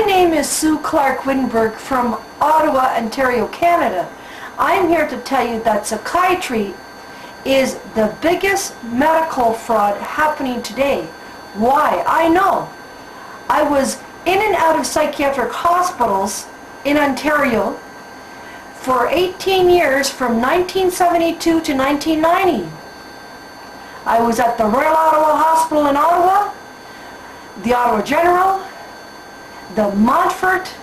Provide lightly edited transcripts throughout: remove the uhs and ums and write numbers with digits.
name is Sue Clark-Wittenberg from Ottawa, Ontario, Canada. I'm here to tell you that psychiatry is the biggest medical fraud happening today. Why? I know. I was in and out of psychiatric hospitals in Ontario for 18 years from 1972 to 1990. I was at the Royal Ottawa Hospital in Ottawa, the Ottawa General, the Montfort,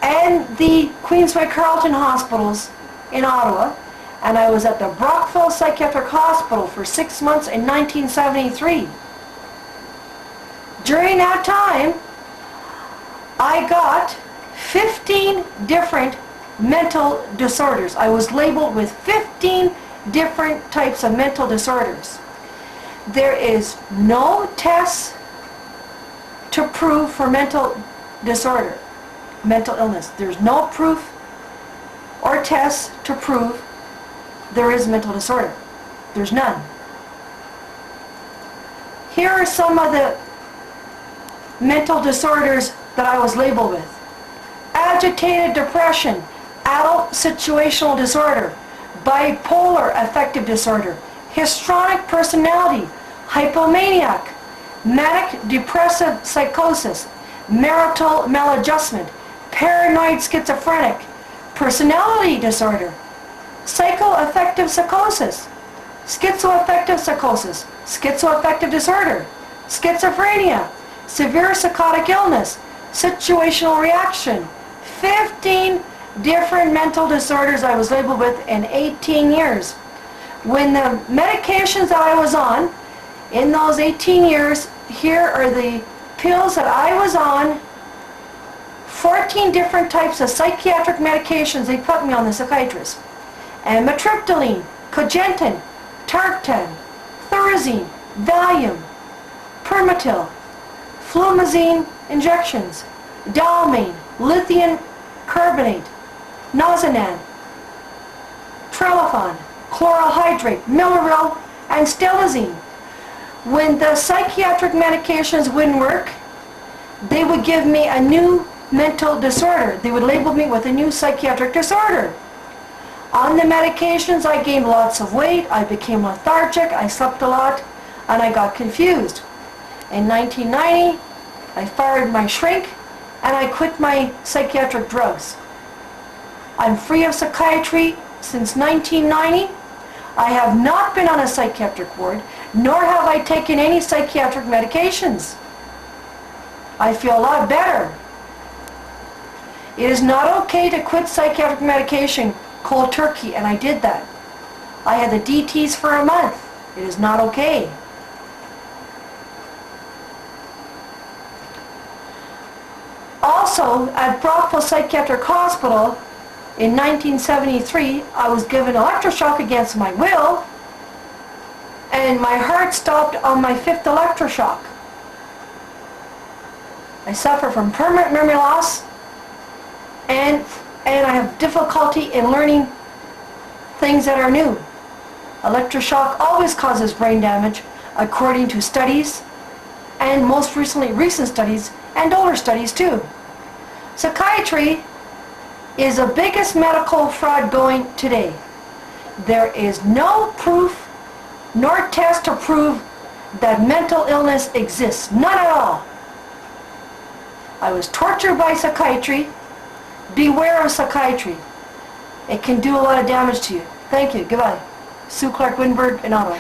and the Queensway Carleton hospitals in Ottawa, and I was at the Brockville Psychiatric Hospital for 6 months in 1973. During that time, I got 15 different mental disorders. I was labeled with 15 different types of mental disorders. There is no test to prove for mental disorder, mental illness. There's no proof or test to prove there is mental disorder. There's none. Here are some of the mental disorders that I was labeled with. Agitated depression, adult situational disorder, bipolar affective disorder, histrionic personality, hypomaniac, manic depressive psychosis, marital maladjustment, paranoid schizophrenic, personality disorder, psychoaffective psychosis, schizoaffective psychosis, schizoaffective disorder, schizophrenia, severe psychotic illness, situational reaction. 15 different mental disorders I was labeled with in 18 years. When the medications that I was on in those 18 years, here are the pills that I was on. 14 different types of psychiatric medications they put me on, the psychiatrist. Amitriptyline, cogentin, tartan, Thorazine, Valium, Permatil, Flumazine injections, Dalmane, lithium carbonate, Nazanan, Trelafon, chloral hydrate, Milleril, and Stelazine. When the psychiatric medications wouldn't work, they would give me a new mental disorder. They would label me with a new psychiatric disorder. On the medications, I gained lots of weight, I became lethargic, I slept a lot, and I got confused. In 1990, I fired my shrink, and I quit my psychiatric drugs. I'm free of psychiatry since 1990. I have not been on a psychiatric ward, nor have I taken any psychiatric medications. I feel a lot better. It is not okay to quit psychiatric medication cold turkey, and I did that. I had the DTs for a month. It is not okay. Also, at Brockville Psychiatric Hospital in 1973, I was given electroshock against my will, and my heart stopped on my 5th electroshock. I suffer from permanent memory loss, and I have difficulty in learning things that are new. Electroshock always causes brain damage, according to studies, and most recently recent studies, and older studies too. Psychiatry is the biggest medical fraud going today. There is no proof nor test to prove that mental illness exists. None at all. I was tortured by psychiatry. Beware of psychiatry. It can do a lot of damage to you. Thank you. Goodbye. Sue Clark-Wittenberg in Ottawa.